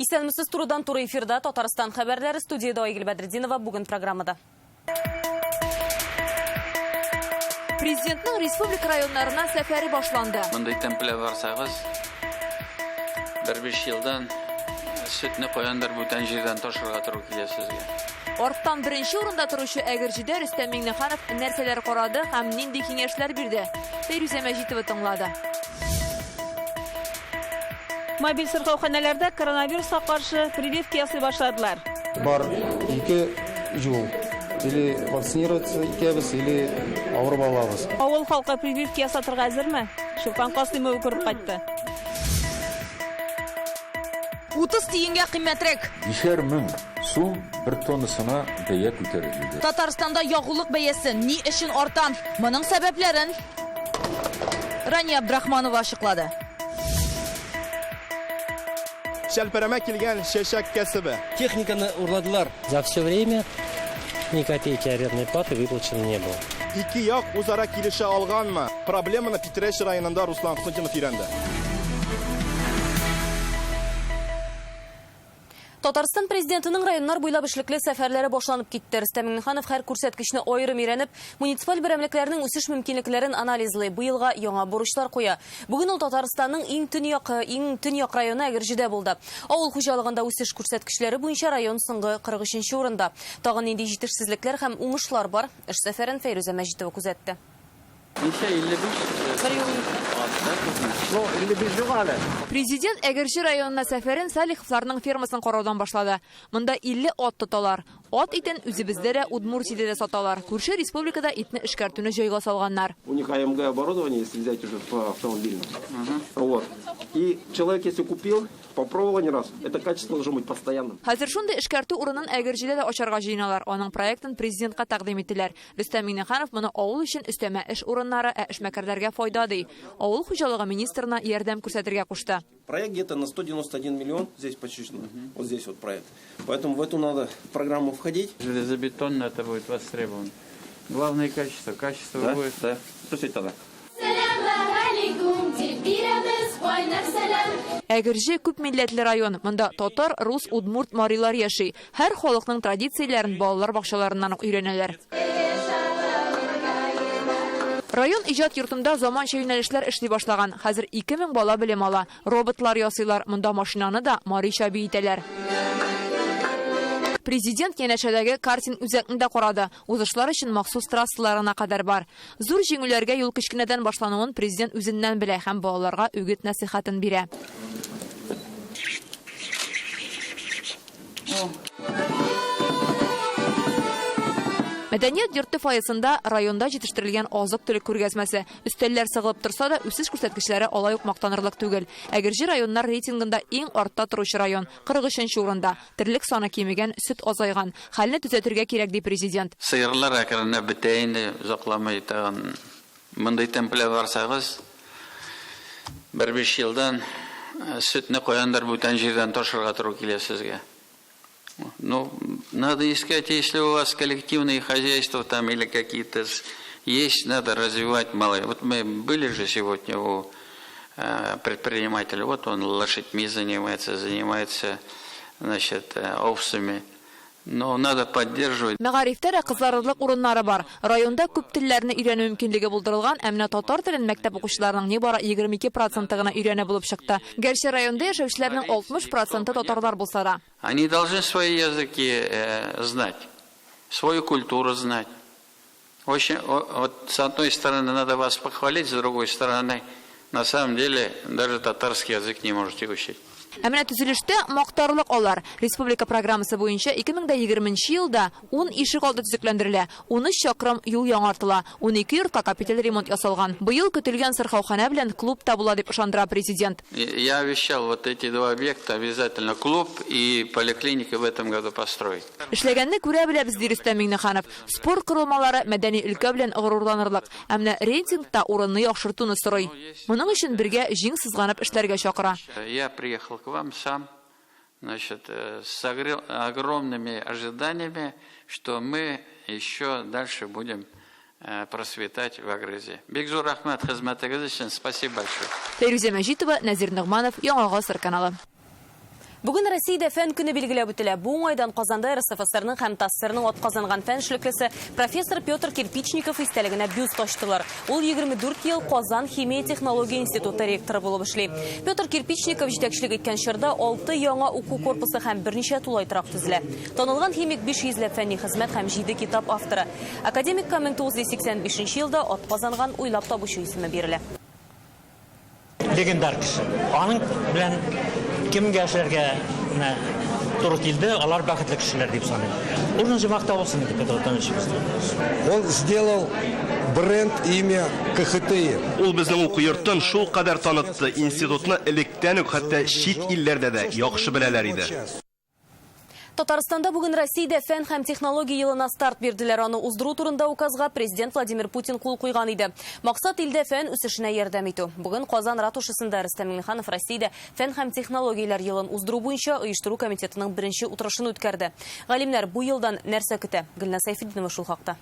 Исәнмесез турыдан туры эфирда Татарстан хәбәрләре, студияда Айгөл Бәдретдинова бүген программада. Президентның республика районнарына сәфәре башланды. Мондай темпле барсагыз, 1-5 елдан сөтне куяндар бүтән җирдән ташырга туры килә сезгә. Арттан беренче урында торучы Әгерҗидә Рөстәм Миңнеханов нәрсәләр карады һәм нинди киңәшләр бирде? Фәйрүзә Мәҗитова тыңлады. Мобиль сырхауханәләрдә коронавирусқа каршы прививка ясый башладылар. Бар 2 жыл. Или вакцинироваться итәбез, или авырып алабыз. Авыл халкы прививка ясатырга әзерме? Шулпан Касыймова күреп кайтты. 30 тиенгә кыйммәтрәк. 5,000 мең сум бер тоннасына бәя күтәрелде. Татарстанда ягулык бәясе ни өчен артан? Моның сәбәпләрен Рания Абдрахманова ачыклады. Шәлпәрәмә килгән чәчәк кәсебе. Техниканы урладылар. За все время ни копейки арендной платы выплачено не было. Ике як үзара килешә алганмы? Проблеманы Питрәш районында Руслан Константинов өйрәнде. Татарстан президентының районнар буйлап эшлекле сәфәрләре башланып китте. Рөстәм Миңнеханов һәр күрсәткечне аерым өйрәнеп, муниципаль берәмлекләрнең үсеш мөмкинлекләрен анализлый, быелга яңа бурычлар куя. Бүген ул Татарстанның иң төньяк районы Әгерҗидә булды. Авыл хуҗалыгында үсеш күрсәткечләре буенча район соңгы 43-нче урында. Тагын нинди җитешсезлекләр һәм уңышлар бар? Эш сәфәрен Фәйрүзә Мәҗитова күзәтте. Президент Әгерҗи районына сәфәрен Салиховларның фермасын караудан башлады. Монда 50 ат тоталар. Ат итен үзебездә дә Удмуртиядә дә саталар. Күрше республикада итне эшкәртүне җайга салганнар. У них АМГ оборудование, если взять уже по автомобилю. Вот. И человек, если купил, попробовал не раз, это качество должно быть постоянным. Хәзер шундый эшкәртү урынын Әгерҗидә дә ачарга җыеналар. Аның проектын президентка тәкъдим иттеләр. Рөстәм Миңнеханов моны авыл өчен өстәмә эш урыннары, эшмәкәрләргә файда ди. Авыл хуҗалыгы министрына ярдәм күрсәтергә кушты. Проект где-то на 191 миллион здесь почищено. Вот здесь вот проект. Поэтому в эту надо программу входить. Железобетонно это будет востребовано. Главное качество. Качество Да? будет. Да. Слушайте тогда. Әгерҗе күп милләтле район. Монда татар, рус, удмурт, марилар яши. Һәр халыкның традицияләрен балалар бакчаларыннан өйрәнәләр. Район иҗат йортында заманча юнәлешләр эшли башлаган. Хәзер 2000 бала белем ала. Роботлар ясыйлар. Монда машинаны да марича бийтәләр. Президент янәшәдәге картинг үзәкне дә карады. Узышлар өчен махсус трассаларына кадәр бар. Зур җиңүләргә юл кечкенәдән башлануын президент үзеннән белә һәм балаларга үгет насихатын бирә. Мәдәният йорты фойесында районда җитештерелгән азык-төлек күргәзмәсе. Өстәлләр сыгылып торса да, үсеш күрсәткечләре алай ук мактанырлык түгел. Әгерҗи районнар рейтингында иң артта торучы район, 43-нче урында. Терлек саны кимегән, сөт азайган. Хәлне төзәтергә кирәк ди президент. Сыерлар әкренләп бетә инде, узакламый тагын. Мондай темпле барсагыз, 1-5 елдан сөтне куяндар бүтән җирдән ташырга туры килә сезгә. Ну, надо искать, если у вас коллективные хозяйства там или какие-то есть, надо развивать малые. Вот мы были же сегодня у предпринимателя, вот он лошадьми занимается, значит, овцами. Но надо поддерживать. Мәгарифтә дә кызларырлык урыннары бар. Районда күп телләрне өйрәнү мөмкинлеге булдырылган, әмма татар телен мәктәп укучыларының не бара 22% гына өйрәнә булып чыкты. Гәрчә районда яшәүчеләрнең 60% татарлар булса да. Они должны свои языки знать, свою культуру знать. Очень, вот с одной стороны надо вас похвалить, с другой стороны, на самом деле, даже татарский язык не можете учить. Әмма төзелештә мактарлык алар. Республика программасы буенча 2020 елда 10 ишек алды төзекләндерелә, 13 чакрым юл яңартыла, 12 йортка капиталь ремонт ясалган. Быел көтелгән сырхаухана белән клуб та була дип ышандыра президент. Я обещал вот эти два объекта обязательно клуб и поликлиника в этом году построить. Эшләгәнне күрә беләбез ди Рөстәм Миңнеханов. Спорт корылмалары мәдәни өлкә белән горурланырлык, әмма рейтингта урынны яхшыртуны сорый. Моның өчен бергә җиң сызганып эшләргә чакыра. Я приехал к вам сам, значит, с огромными ожиданиями, что мы еще дальше будем просветать в Агрызе. Бекзур Ахмад, хезмәтегез өчен спасибо большое. Фәйрүзә Мәҗитова, Назир Нигъманов, Яңа Гасыр каналы. Бүген Россиядә фән көне билгеләп үтелә. Бу уңайдан Казанда РСФСРның һәм ТАССРның атказанган фән эшлеклесе профессор Петр Кирпичников истәлегенә бюст ачтылар. Ул 24 ел Казан химия технология институты ректоры булып эшли. Петр Кирпичников җитәкчелек иткән чорда 6 яңа уку корпусы һәм берничә тулайтрак төзелә. Танылган химик 500 ләп фәнни хезмәт һәм 7 китап авторы. Академикка 1985 елда атказанган уйлап табучы исеме бирелә. Легендар кеше. Аның белән кемгә эшләргә туры килде, алар бәхетле кешеләр дип саныйм. Урын җимакта булсын дип Петр Антонович. Он сделал бренд имя КХТИ. Ул безнең уку йортын шул кадәр танытты, институтны электән үк хәтта чит илләрдә дә яхшы беләләр иде. Татарстанда бүген Россиядә фән һәм технология елына старт бирделәр. Аны уздыру турында указга президент Владимир Путин кул куйган иде. Максат илдә фән үсешенә ярдәм итү. Бүген Казан ратушасында Рөстәм Миңнеханов Россиядә фән һәм технологияләр елын уздыру буенча оештыру комитетының беренче утырышын үткәрде. Галимнәр бу елдан нәрсә көтә? Гөлназ Сайфетдинова шул хакта.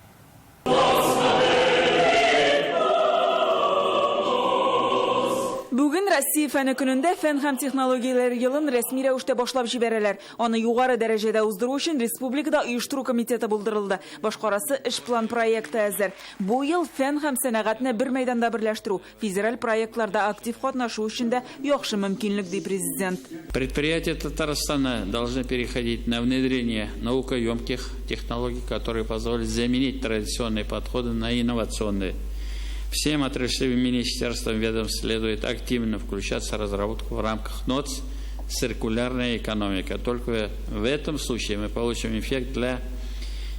Бүген Россия фәне көнендә фән һәм технологияләр елын рәсми рәвештә башлап җибәрәләр. Аны югары дәрәҗәдә уздыру өчен республикада оештыру комитеты булдырылды. Башкарасы эш план проекты әзер. Бу ел фән һәм сәнәгатьне бер мәйданда берләштерү, федераль проектларда актив катнашу өчен дә яхшы мөмкинлек ди президент. Предприятия Татарстана должны переходить на внедрение наукоемких технологий, которые позволят заменить традиционные подходы на инновационные. Всем отраслевым министерствам и ведомствам следует активно включаться в разработку в рамках НОЦ «Циркулярная экономика». Только в этом случае мы получим эффект для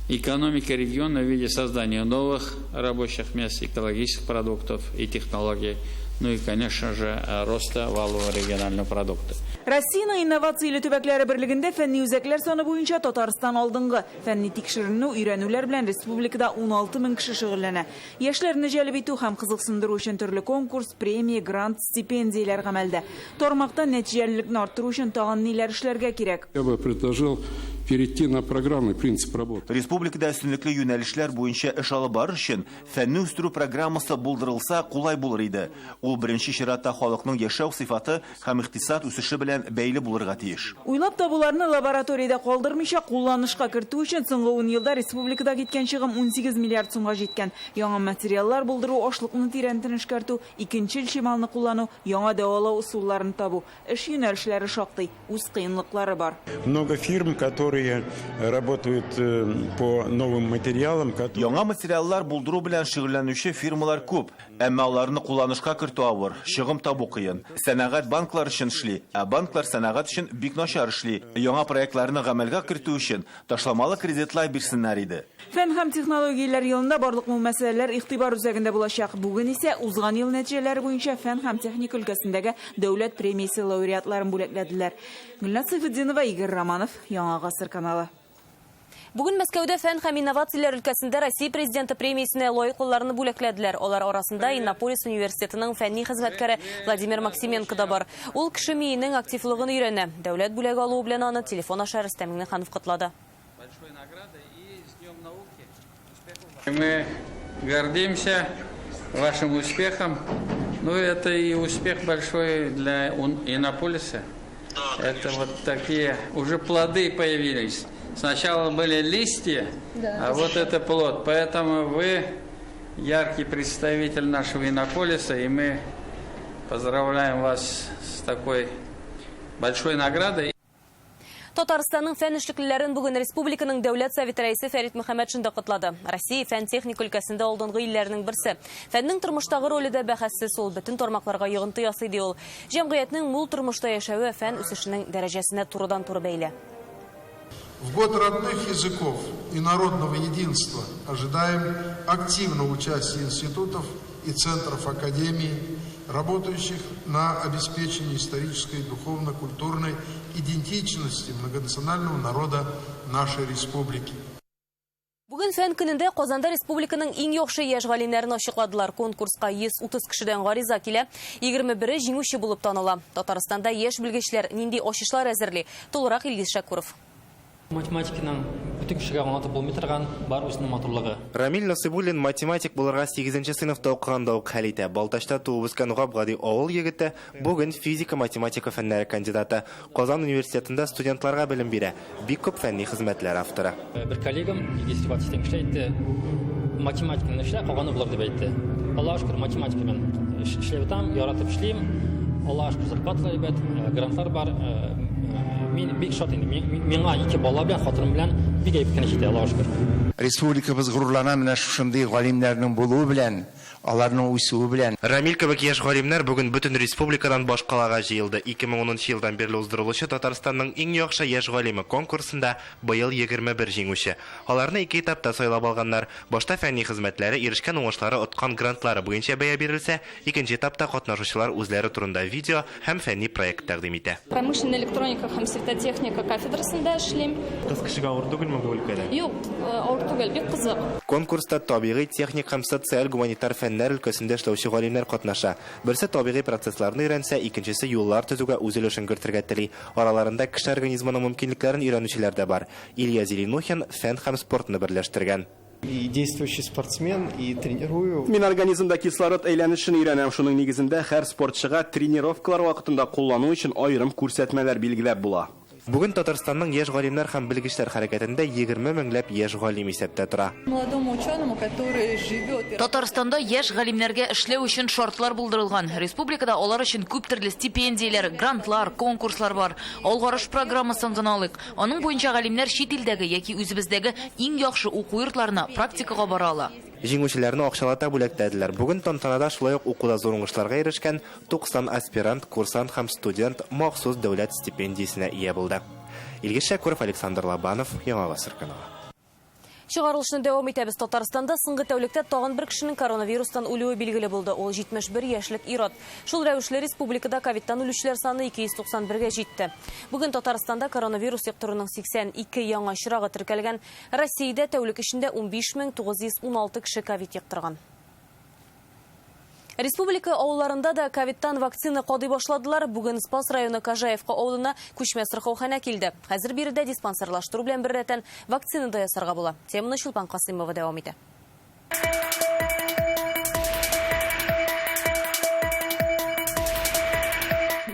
экономики региона в виде создания новых рабочих мест, экологических продуктов и технологий, ну и, конечно же, роста валового регионального продукта. Россияның инновациялы төбәкләре берлегендә фәнни үзәкләр саны буенча Татарстан алдынгы. Фәнни тикшеренү, өйрәнүләр белән республикада 16 000 кеше шөгыльләнә. Яшьләрне җәлеп итү һәм кызыксындыру өчен төрле конкурс, премия, грант, стипендияләр гамәлдә. Тармакта нәтиҗәлелекне арттыру өчен тагын ниләр эшләргә кирәк? Я бы предложил перейти на программный принцип работы. Республикада өстенлекле юнәлешләр буенча эш алып барыр өчен фәнни үстерү программасы булдырылса кулай булыр иде. Ул беренче чиратта халыкның яшәү сыйфаты һәм икътисад үсеше белән бәйле булырга тиеш. Уйлап табуларны лабораториядә калдырмыйча кулланышка кертү өчен соңгы 10 елда республикада киткән чыгым 18 миллиард сумга җиткән. Яңа материаллар булдыру, ашлыкны тирәнтен эшкәртү, икенче чималны куллану, яңа дәвалау усулларын табу. Эш юнәлешләре шактый, үз кыенлыклары бар. Много фирм, которые работают по новым материалам. Яңа материаллар булдыру белән шөгыльләнүче фирмалар күп, әмма аларны кулланышка кертү авыр, чыгым табу кыен. Сәнәгать банклар өчен эшли, ә банклар сәнәгать өчен бик начар эшли. Яңа проектларны гамәлгә кертү өчен ташламалы кредитлар бирсеннәр иде. Фән һәм технологияләр елында барлык мәсьәләләр игътибар үзәгендә булачак. Бүген исә узган ел нәтиҗәләре буенча фән һәм техника өлкәсендәге дәүләт премиясе лауреатларын бүләкләделәр. Гөлназ Сайфетдинова, Игорь Романов, Яңа гасыр каналы. Бүген Мәскәүдә фән һәм инновацияләр өлкәсендә Россия президенты премиясенә лаеклыларны бүләкләделәр. Алар арасында Иннополис университетының фәнни хезмәткәре Владимир Максименко да бар. Ул кеше миенең активлыгын өйрәнә. Дәүләт бүләге алу белән аны телефон аша Рөстәм Миңнеханов котлады. Мы гордимся вашим успехом. Ну, это и успех большой для Иннополиса. Это вот такие уже плоды появились. Сначала были листья, а вот это плод. Поэтому вы яркий представитель нашего Иннополиса, и мы поздравляем вас с такой большой наградой. Татарстанның фән эшлеклеләрен бүген республиканың дәүләт советы рәисе Фәрит Мөхәммәтшин да котлады. Россия фән техник өлкәсендә алдынгы илләрнең берсе. Фәннең тормыштагы роле дә бәхәссез, ул бөтен тармакларга йогынты ясый ди ул. Җәмгыятьнең мул тормышта яшәве фән үсешенең дәрәҗәсенә турыдан-туры бәйле. В год родных языков и народного единства ожидаем активного участия институтов и центров академии, работающих на обеспечении исторической, духовно-культурной идентичности многонационального народа нашей республики. Бүген фән көнендә Казанда республиканың иң яхшы яшь галимнәрен ачыкладылар. Конкурска 130 кешедән гариза килә, 21-е җиңүче булып таныла. Татарстанда яшь белгечләр нинди ачышлар әзерли? Толырак Илгиз Шакуров. Математиканың Күптүк кешегә аңлатып булмый торган бар үзенең матурлыгы. Рамил Насыйбуллин математик булырга 8-нче сыйныфта укыганда ук хәл итә. Балтачта туып үскән Габгади авыл егете бүген физика-математика фәннәре кандидаты. Казан университетында студентларга белем бирә. Бик күп фәнни хезмәтләр авторы. Бер коллегам Игестиват итеп әйтте. Математиканы эшлә, калганы булыр дип әйтте. Аллаһка шөкер, математика мен эшләп там, яратып эшлим. Аллаһка шөкер, зарплата әйбәт, грантлар бар. Мин бик шат инде. Миңа 2 бала белән, хатыным белән бик әйбәт кенә җитә, Аллаһка шөкер. Республикабыз горурлана менә шушындый галимнәрнең булуы белән, аларның үсүе белән. Рамил кебек яшь галимнәр бүген бөтен республикадан башкалага җыелды. 2010 елдан бирле уздырылучы Татарстанның иң яхшы яшь галиме конкурсында быел 21 җиңүче. Аларны 2 этапта сайлап алганнар. Башта фәнни хезмәтләре, ирешкән уңышлары, откан грантлары буенча бәя бирелсә, икенче этапта катнашучылар үзләре турында видео һәм фәнни проект тәкъдим итә. Промышленная электроника һәм светотехника кафедрасында эшлим. Кыз кешегә авыр түгелме бу өлкәдә? Юк, авыр түгел, бик кызык. Конкурста табигый, техник һәм социаль гуманитар фәннәр өлкәсендә эшләүче галимнәр катнаша. Берсе табигый процессларны өйрәнсә, икенчесе юллар төзүгә үз өлешен кертергә тели. Араларында кеше организмының мөмкинлекләрен өйрәнүчеләр дә бар. Илья Зеленухин фән һәм спортны берләштергән. И действующий спортсмен, и тренирую. Мин организмда кислород әйләнешен өйрәнәм. Шуның нигезендә һәр спортчыга тренировкалар вакытында куллану өчен аерым күрсәтмәләр билгеләп була. Бүген Татарстанның яшь галимнәр һәм белгечләр хәрәкәтендә 20 меңләп яшь галим исәптә тора. Татарстанда яшь галимнәргә эшләү өчен шартлар булдырылган. Республикада алар өчен күп төрле стипендияләр, грантлар, конкурслар бар. Алгарыш программасын гына алыйк. Аның буенча галимнәр чит илдәге яки үзебездәге иң яхшы уку йортларына практикага бара ала. Җиңүчеләрне акчалата бүләкләделәр. Бүген тантанада шулай ук укуда зур уңышларга ирешкән 90 аспирант, курсант һәм студент махсус дәүләт стипендиясенә ия булды. Илгиз Шәкүров, Александр Лобанов, Яңа Гасыр каналы. Чыгарылышны дәвам итәбез. Татарстанда соңгы тәүлектә тагын бер кешенең коронавирустан үлүе билгеле булды. Ул 71 яшьлек ир-ат. Шул рәвешле республикада ковидтан үлүчеләр саны 291-гә җитте. Бүген Татарстанда коронавирус йоктыруның 82 яңа очрагы теркәлгән. Россиядә тәүлек эчендә 15916 кеше ковид йоктырган. Республика авылларында да ковидтан вакцина кадый башладылар. Бүген Спас районы Кажаевка авылына күчмә сырхаухана килде. Хәзер биредә диспансерлаштыру белән беррәттән вакцина да ясарга була. Теманы Шулпан Касыймова дәвам итә.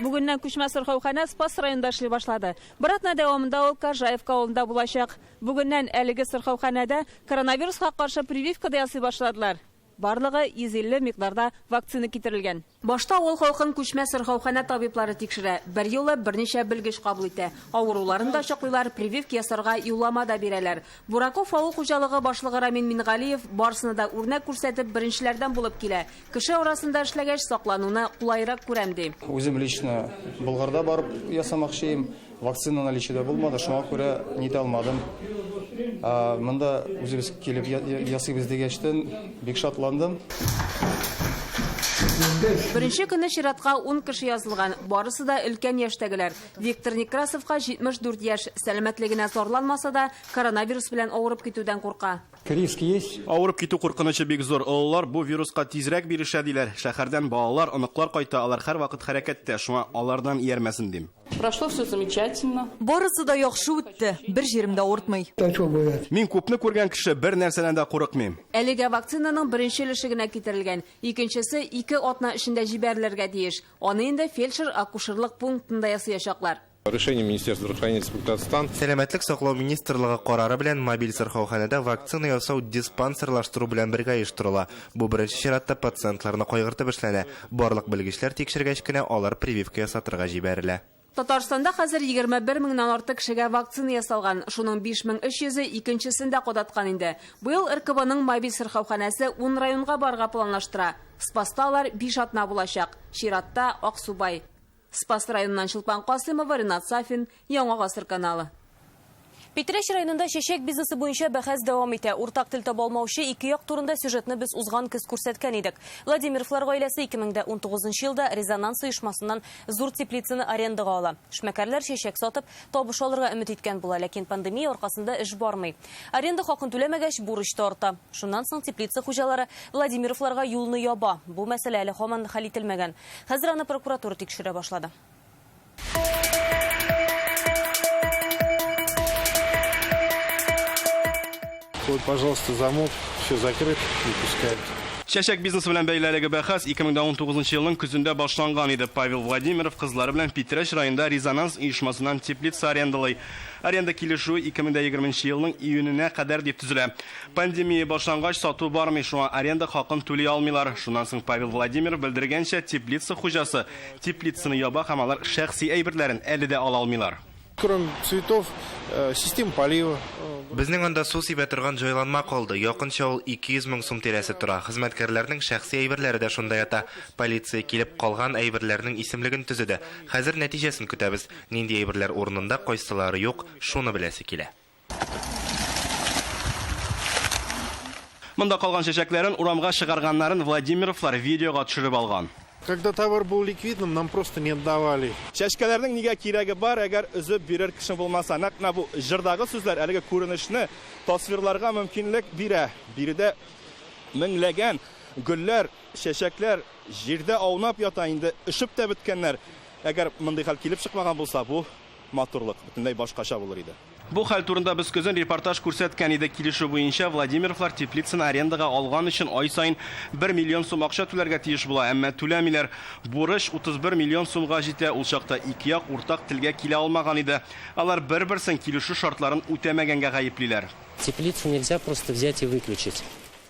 Бүгеннән күчмә сырхаухана Спас районында эшли башлады. Бер атна дәвамында ул Кажаевка авылында булачак. Бүгеннән әлеге сырхауханада коронавируска каршы прививка да ясый башладылар. Барлыгы 150 микъдарда вакцина китерелгән. Башта авыл халкын күчмә сырхаухана табиблары тикшерә. Бер юлы берничә белгеч кабул итә. Авыруларын да чаклыйлар, прививка ясарга юллама да бирәләр. Бураков авыл хуҗалыгы башлыгы Рамин Мингалиев барсына да үрнәк күрсәтеп беренчеләрдән булып килә. Кеше арасында эшләгәч саклануны кулайрак күрәм ди. Үзем лично Болгарда барып ясамакчыйм. Вакцина наличиедә булмады, шуңа күрә нитә алмадым. Монда үзебез килеп ясыйбыз дигәчтән бик шатландым. Беренче көнне чиратка 10 кеше язылган. Барысы да өлкән яшьтәгеләр. Виктор Некрасовка 74 яшь. Сәламәтлегенә зарланмаса да, коронавирус белән авырып китүдән курка. Риск есть. Авырып китү куркынычы бик зур. Олылар бу вируска тизрәк бирешә диләр. Шәһәрдән балалар, оныклар кайта, алар һәр вакыт хәрәкәттә. Шуңа алардан иярмәсен дим. Прошло все замечательно. Барысы да яхшы үтте. Бер җиремдә авыртмый. Мин күпне күргән кеше бер нәрсәдән дә курыкмыйм. Әлегә вакцинаның беренче өлеше генә китерелгән. Икенчесе 2 атна эчендә җибәрелергә тиеш. Аны инде фельдшер-акушерлык пунктында ясаячаклар. Решение Министерства здравоохранения Татарстан. Сәламәтлек саклау министрлыгы карары белән мобиль сырхауханада вакцина ясау диспансерлаштыру белән бергә оештырыла. Бу беренче чиратта пациентларны кайгыртып эшләнә. Барлык белгечләр тикшергәч кенә алар прививка ясатырга җибәрелә. Татарстанда хәзер 21 меңнән артык кешегә вакцина ясалган. Шуның 5300-е икенчесендә кадаткан инде. Быел РКБның мобиль сырхауханасы 10 районга барга планлаштыра. Спасталар 5 атна булачак. Чиратта Аксубай. Спас районыннан Шулпан Касыймова, Ринат Сафин, Яңа Гасыр каналы. Петреш районында чәчәк бизнесы буенча бәхәс дәвам итә. Уртак тел таба алмаучы 2 як турында сюжетны без узган көз күрсәткән идек. Владимировлар гаиләсе 2019 елда резонанс оешмасыннан зур теплицаны арендага ала. Эшмәкәрләр чәчәк сатып, табыш алырга өмет иткән була, ләкин пандемия аркасында эш бармый. Аренда хакын түләмәгәч бурыч та арта. Шуннан соң теплица хуҗалары Владимировларга юлны яба. Бу мәсьәлә әле һаман хәл ителмәгән. Хәзер аны прокуратура тикшерә башлады. Вот, пожалуйста, замок, все закрыт, не пускают. Шәшәк бизнес белән бәйлелеге бәхәс 2019 елның көзендә башланган иде. Павел Владимиров кызлары белән Питрәш районында резонанс оешмасыннан теплица арендалый. Аренда килешүе 2020 елның июненә кадәр дип төзелә. Пандемия башлангач сату бармый, шуңа аренда хакын түли алмыйлар. Шуннан соң Павел Владимиров белдергәнчә, теплица хуҗасы теплицаны яба һәм алар шәхси әйберләрен әле дә ала алмыйлар. Кроме цветов, система полива. Безнең анда су сибә торган җайланма калды. Якынча ул 200 мең сум тирәсе тора. Хезмәткәрләрнең шәхси әйберләре дә шунда ята. Полиция килеп калган әйберләрнең исемлеген төзеде. Хәзер нәтиҗәсен көтәбез. Нинди әйберләр урынында, кайсылары юк, шуны беләсе килә. Монда калган чәчәкләрен урамга чыгарганнарын Владимировлар видеога төшереп алган. Когда товар был ликвидным, нам просто не отдавали. Чәчкәләрнең нигә кирәге бар, әгәр үзеп бирер кеше булмаса, нәкъ бу җырдагы сүзләр әлеге күренешне тасвирларга мөмкинлек бирә. Биредә меңләгән гөлләр, чәчәкләр җирдә аунап ята, инде ишеп тә беткәннәр. Әгәр мондый хәл килеп чыкмаган булса, бу матурлык бөтенләй башкача булыр иде. Бу хәл турында без көзен репортаж күрсәткән иде. Килешү буенча Владимировлар теплицаны арендага алган өчен ай сайын 1 миллион сум акча түләргә тиеш була, әмма түләмиләр. Бурыч 31 миллион сумга җитә. Ул чакта ике як уртак телгә килә алмаган иде. Алар бер-берсен килешү шартларын үтәмәгәнгә гаеплиләр. Теплицу нельзя просто взять и выключить.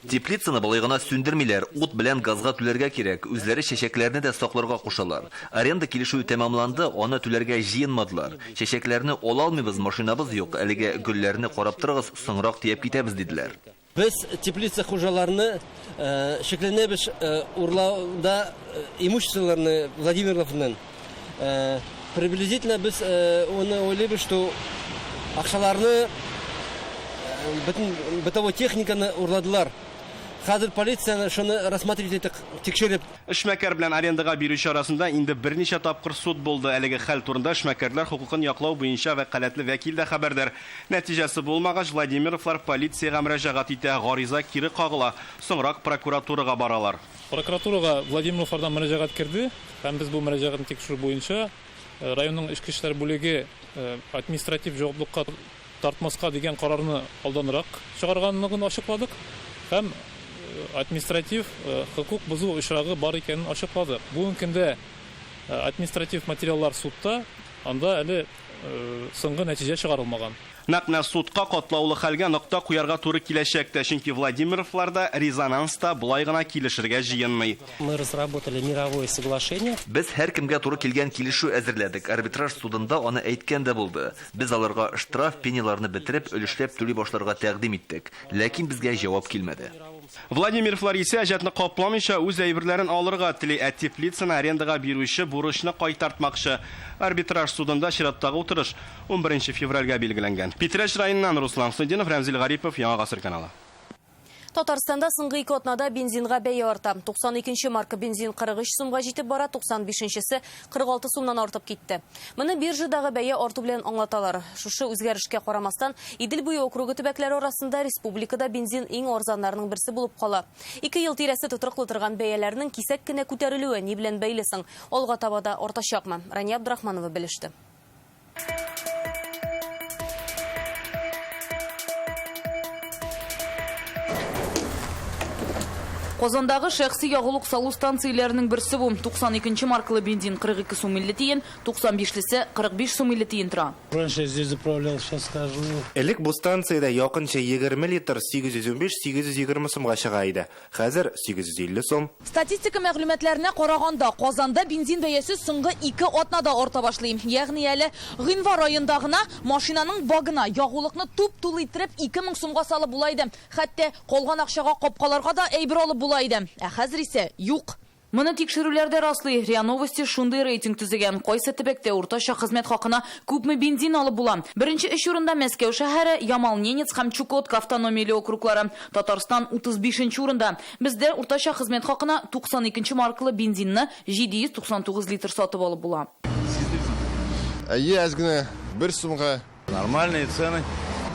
Теплицаны былай гына сүндермиләр, ут белән газга түләргә кирәк. Үзләре чәчәкләрне дә сакларга кушалар. Аренда килешүе тәмамланды, аны түләргә җыенмадылар. Чәчәкләрне ала алмыйбыз, машинабыз юк, әлегә гөлләрне карап торыгыз, соңрак тиеп китәбез диделәр. Без теплица хуҗаларны шикләнәбез урлауда имуществоларны Владимировның. Приблизительно без оны уйлыйбыз, что акчаларны бытовой техниканы урладылар. Хәзер полиция шуны рассматривать итеп тикшереп. Эшмәкәр белән арендага бирүче арасында инде берничә тапкыр суд булды. Әлеге хәл турында эшмәкәрләр хукукын яклау буенча вәкаләтле вәкил дә хәбәрдар. Нәтиҗәсе булмагач, Владимировлар полициягә мөрәҗәгать итә, гариза кире кагыла. Соңрак прокуратурага баралар. Прокуратурага Владимировлардан мөрәҗәгать кирде. Һәм без бу мөрәҗәгатьне тикшерү буенча районның эчке эшләр бүлеге административ җаваплылыкка тартмаска дигән карарны алданрак чыгарганлыгын ачыкладык. Һәм административ хукук бузуу очрагы бар икәнен ачыклады. Бүгенге көндә административ материаллар судта, анда әле соңгы нәтиҗә чыгарылмаган. Нәкъ судка катлаулы хәлгә нокта куярга туры киләчәк тә, чөнки Владимировларда резонанста булай гына килешергә җыенмый. Мы разработали мировое соглашение. Без һәр кемгә туры килгән килешү әзерләдек. Арбитраж судында аны әйткән дә булды. Без аларга штраф пениларны бетереп, өлешләп түли башларга тәкъдим иттек. Ләкин безгә җавап килмәде. Владимировлар исә әҗәтне капламыйча үз әйберләрен алырга тели, теплицаны арендага бирүче бурычны кайтартмакчы. Арбитраж судында чираттагы утырыш 11 февральгә билгеләнгән. Питрәш районыннан Руслан Сыдинов, Рәмзил Гарипов, Яңа Гасыр каналы. Татарстанда соңгы 2 атнада бензинга бәя арта. 92 марка бензин 43 сумга җитеп бара, 95-се 46 сумнан артып китте. Моны биржадагы бәя арту белән аңлаталар. Шушы үзгәрешкә карамастан, Идел буе округы төбәкләре арасында республикада бензин иң арзаннарның берсе булып кала. 2 ел тирәсе тотрыклы торган бәяләрнең кисәк кенә күтәрелүе ни белән бәйле соң? Алга табада артачакмы? Рания Абдрахманова белеште. Казандагы шәхси ягулык салу станцияләренең берсе бу. 92 маркалы бензин 42 сум 50 тиен, 95-лесе 45 сум 50 тиен тора. Раньше я здесь заправлял, сейчас скажу. Элек бу станциядә якынча 20 литр 815-820 сумга чыга иде. Хәзер 850 сум. Статистика мәгълүматларына караганда, Казанда бензин бәясе соңгы 2 атнада арта башлый. Ягъни әле гыйнвар аенда гына машинаның багына ягулыкны туп-тулы иттереп 2000 сумга салып була иде. Хәтта калган акчага капкаларга да әйбер алып була иде. Хәзер исә юк. Моны тикшерүләрдә раслый. РИА Новости шундый рейтинг төзегән. Кайсы төбәктә уртача хезмәт хакына күпме бензин алып була? Беренче 3 урында Мәскәү шәһәре, Ямал-Ненец һәм Чукотка автономияле округлары. Татарстан 35 урында. Бездә уртача хезмәт хакына 92 маркалы бензинны 799 литр сатып алып була. Язгына 1 сумга. Нормальные цены.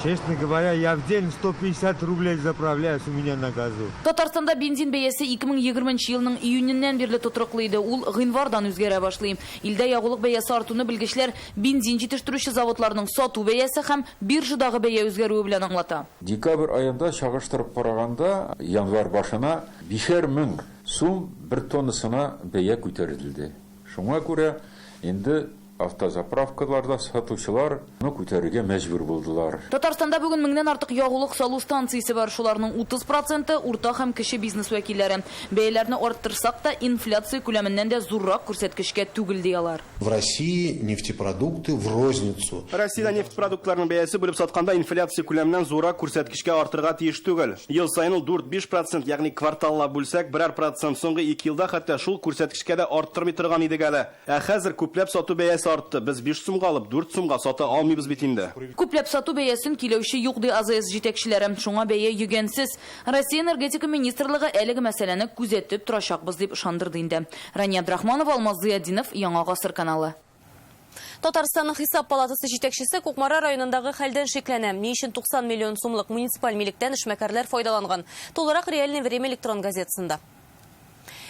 Честно говоря, я в день 150 рублей заправляюсь у меня на газу. Татарстанда бензин бәясе 2020 елның июненнән бирле тотрыклы иде. Ул гыйнвардан үзгәрә башлый. Илдә ягулык бәясе артуны белгечләр бензин җитештерүче заводларның сату бәясе һәм биржадагы бәя үзгәрүе белән аңлата. Декабрь айында чагыштырып караганда, январь башына 5000 сум бер тоннасына бәя күтәрелде. Шуңа күрә инде автозаправкаларда сатучылар күтәрергә мәҗбүр булдылар. Татарстанда бүген 1000-нән артык ягулык салу станциясе бар. Шуларның 30% урта һәм кече бизнес вәкилләре. Бәяләрне арттырсак та инфляция күләменнән дә зуррак күрсәткечкә түгел диялар. В России нефтепродукты в розницу. Россиядә нефть продуктларының бәясе бүлеп сатканда инфляция күләменнән зуррак күрсәткечкә артырга тиеш түгел. Ел сайын ул 4-5%, ягъни кварталла бүлсәк, 1% соңгы 2 елда хәтта шул күрсәткечкә дә арттырмый торган идек әле. Хәзер күпләп сату бәясе артты. Без 5 сумга алып 4 сумга сата алмыйбыз бит инде. Күпләп сату бәясен киләүче юк ди АЗС җитәкчеләре. Шуңа бәя йөгәнсез. Россия энергетика министрлыгы әлеге мәсьәләне күзәтеп торачакбыз дип ышандырды инде. Рания Абдрахманова, Алмаз Зыяддинов, Яңа гасыр каналы. Татарстанның хисап палатасы җитәкчесе Кукмара районындагы хәлдән шикләнә. Ни өчен 90 миллион сумлык муниципаль милектән эшмәкәрләр файдаланган. Толырак реальный время электрон газетасында.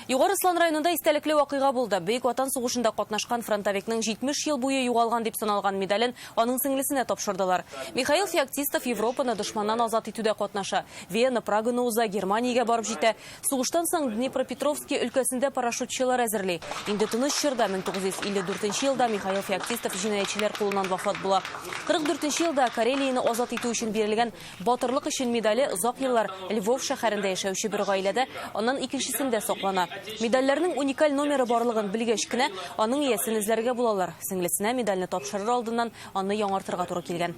Югары Слан районында истәлекле вакыйга булды. Бөек Ватан сугышында катнашкан фронтовикның 70 ел буе югалган дип саналган медален аның сеңлесенә тапшырдылар. Михаил Феоктистов Европаны дошманнан азат итүдә катнаша. Вена, Праганы уза, Германиягә барып җитә. Сугыштан соң Днепропетровский өлкәсендә парашютчылар әзерли. Инде тыныч чорда 1954 елда Михаил Феоктистов җинаятьчеләр кулыннан вафат була. 44 елда Карелияны азат итү өчен бирелгән батырлык өчен медале озак еллар Львов шәһәрендә яшәүче бер гаиләдә, аннан икенчесендә саклана. Медальләрнең уникаль номеры барлыгын белгәч кенә, аның иясен эзләргә булалар. Сеңлесенә медальне тапшырыр алдыннан аны яңартырга туры килгән.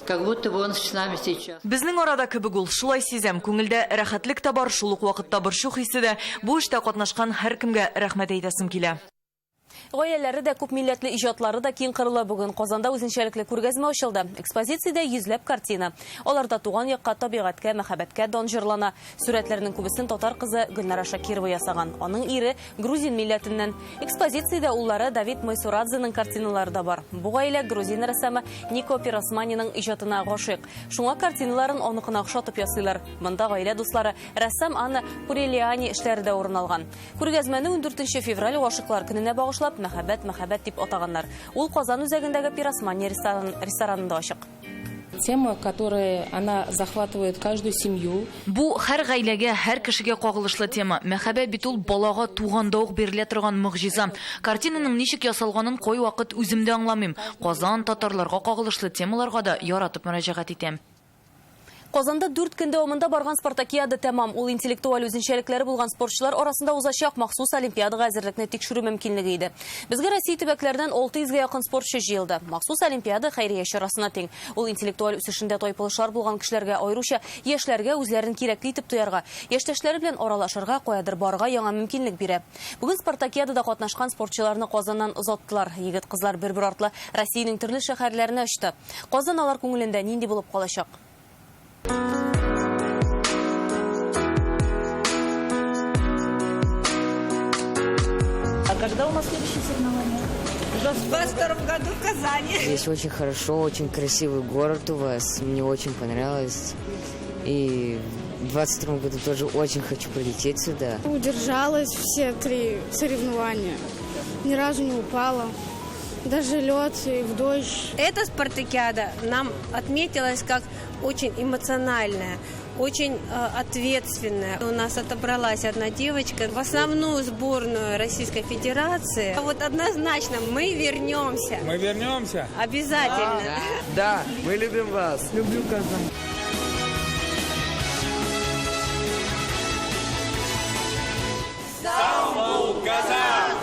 Как будто бы он с нами сейчас. Безнең арада кебек ул, шулай сизәм, күңелдә рәхәтлек тә бар, шул ук вакытта борчу хисе дә. Бу эштә катнашкан һәркемгә рәхмәт әйтәсем килә. Гаиләләре дә күп милләтле иҗатлары да киң кырлы. Бүген Казанда үзенчәлекле күргәзмә ачылды. Экспозициядә йөзләп картина. Аларда туган якка, табигатькә, мәхәббәткә дан җырлана. Сүрәтләрнең күбесен татар кызы Гөлнара Шакирова ясаган. Аның ире грузин милләтеннән. Экспозициядә уллары Давид Майсурадзеның картиналары да бар. Бу гаилә грузин рәссамы Нико Пиросманиның иҗатына гашыйк. Шуңа картиналарын аныкына охшатып ясыйлар. Монда гаилә дуслары рәссам Анна Пурелиани эшләре дә урын алган. Күргәзмәне 14 февраль гашыклар көненә багышлап мәхәббәт дип атаганнар. Ул Казан үзәгендәге Пиросмания ресторанында ачык. Тема, которая она захватывает каждую семью. Бу һәр гаиләгә, һәр кешегә кагылышлы тема. Мәхәббәт бит ул балага туганда ук бирелә торган мөгъҗиза. Картинаның ничек ясалганын кай вакыт үзем дә аңламыйм. Казан татарларга кагылышлы темаларга да яратып мөрәҗәгать итәм. Казанда 4 көн дәвамында барган спартакиада тәмам. Ул интеллектуаль үзенчәлекләре булган спортчылар арасында узачак махсус олимпиадага әзерлекне тикшерү мөмкинлеге иде. Безгә Россия төбәкләреннән 600-гә якын спортчы җыелды. Махсус олимпиада хәйрия чарасына тең. Ул интеллектуаль үсешендә тайпылышлар булган кешеләргә, аеруча яшьләргә үзләрен кирәкле итеп тоярга, яшьтәшләре белән аралашырга, каядыр барырга яңа мөмкинлек бирә. Бүген спартакиадада катнашкан спортчыларны Казаннан озаттылар. Егет-кызлар бер-бер артлы Россиянең төрле шәһәрләренә очты. Казан алар күңелендә нинди булып калачак? А когда у нас следующее соревнование? В 22 году в Казани. Здесь очень хорошо, очень красивый город у вас. Мне очень понравилось. И в 22 году тоже очень хочу прилететь сюда. Удержалась все 3 соревнования. Ни разу не упала. Даже лед и в дождь. Эта спартакиада нам отметилась как очень эмоциональная, очень ответственная. У нас отобралась одна девочка в основную сборную Российской Федерации. Вот однозначно мы вернемся. Мы вернемся? Обязательно. Да, мы любим вас. Люблю Казань. Стамбул, Казань!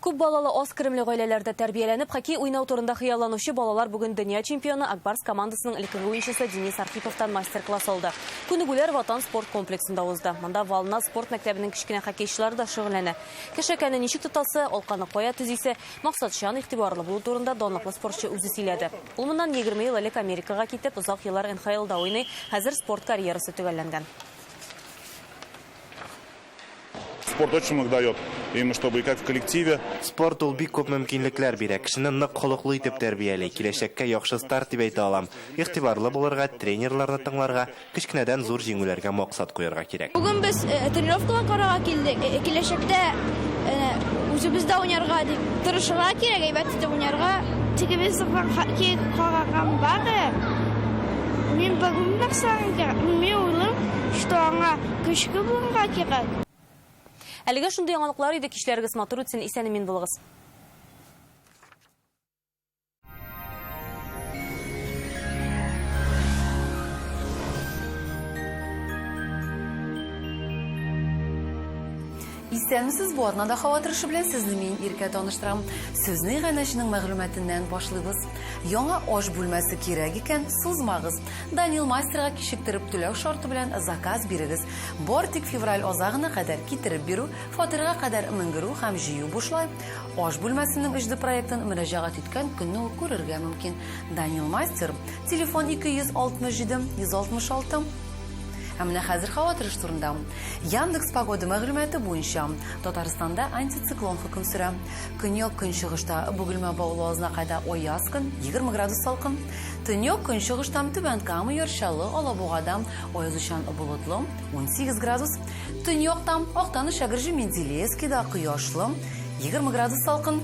Күп балалы аз киремле гаиләләрдә тәрбияләнеп, хоккей уйнау турында хыялланучы балалар бүген дөнья чемпионы Акбарс командасының элекке уенчысы Денис Архиповтан мастер-класс алды. Күнегүләр Ватан спорт комплексында узды. Монда Волна спорт мәктәбенең кичкенә хоккейчылары да шөгыльләнә. Кешәкәне ничек тотасы, алканы кая төзисе, максатчан игътибарлы булу турында данлыклы спортчы үзе сөйләде. Ул моннан 20 ел элек Америкага китеп, озак еллар НХЛда уйный, хәзер спорт карьерасы төгәлләнгән. спорт очень много дает, именно чтобы как в коллективе. Спорт ул бик күп мөмкинлекләр бирә. Кешене нык холыклы итеп тәрбияләй, киләчәккә яхшы старт дип әйтә алам. Игътибарлы булырга, тренерларны тыңларга, кечкенәдән зур җиңүләргә максат куярга кирәк. Бүген без тренировкага карарга килдек. Киләчәктә үзебездә уйнарга дип тырышырга кирәк, әйбәт итеп уйнарга. Тегебез кагаган бары. Мин бүген нәрсәгә мин уйлыйм, что аңа көчкә булырга кирәк. Әлегә шундый яңалыклар иде, кичләрегез матур үтсен, исән-имин булыгыз. Исәнмесез, бу атнада һава торышы белән сезне мин Иркә таныштырам. Сезне Гәнәшнең мәгълүматыннан башлыйбыз. Яңа аш бүлмәсе кирәк икән, сузмагыз. Данил мастерга кичектереп түләү шарты белән заказ бирегез. Бор тик февраль азагына кадәр китереп бирү, фатирга кадәр менгерү һәм җыю бушлай. Аш бүлмәсенең иҗди проектын мөрәҗәгать иткән көнне күрергә мөмкин. Данил мастер, телефон 267 166. Әмінә хәзер һава торышы турында. Яндекс погода мәгълүматы буенча Татарстанда антициклон хөкем сөрә. Көньяк көнчыгышта Бөгелмә Баулазына кадәр аяз көн, 20 градус салкын. Төньяк көнчыгыштан Түбән Кама Яршалы, Алабугада аязучан болытлы, 18 градус. Төньяктан Актаныш, Шәгырҗи, Менделеевскида кояшлы, 20 градус салкын.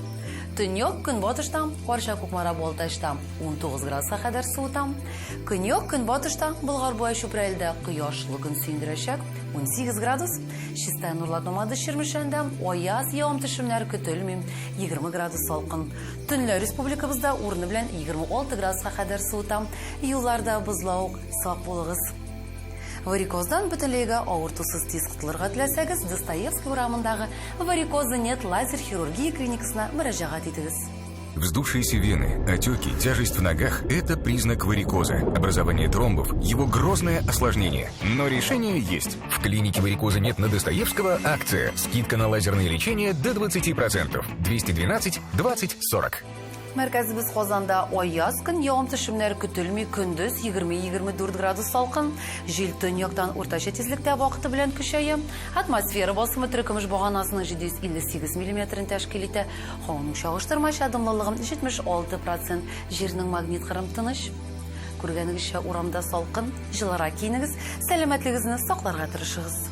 Төньяк көнбатыштан Карша Кукмара Балтачта 19 градуска кадәр суыта. Көньяк көнбатышта Болгар-Буа Чүпрәлдә кояшлы көн сөендерәчәк 18 градус. Чистай Нурлатмада Ширмешәндә аяз явым-төшемнәр көтелми 20 градус салкын. Төнлә республикабызда урыны белән 26 градуска кадәр суыта. Юлларда бозлауык, сак булыгыз. Варикоздан бөтенләйгә авыртусыз тиз котылырга теләсәгез, Достоевский урамындагы Варикозы нет лазер хирургия клиникасына мөрәҗәгать итегез. Вздувшиеся вены, отеки, тяжесть в ногах – это признак варикоза. Образование тромбов – его грозное осложнение. Но решение есть. В клинике варикоза нет на Достоевского акция. Скидка на лазерное лечение до 20%. 212 20 40. Мәркәзебез Казанда аяз көн, явым-төшемнәр көтелми, көндез 20-24 градус салкын, җил төньяктан уртача тизлектә вакыты белән көчәя. Атмосфера басымы төркемеш баганасының 758 мм тәшкил итә. Һаваның чагыштырмача дымлылыгы 76%, җирнең магнит кырым тыныч. Күргәнегезчә урамда салкын, җылыра киенегез, сәламәтлегезне сакларга тырышыгыз.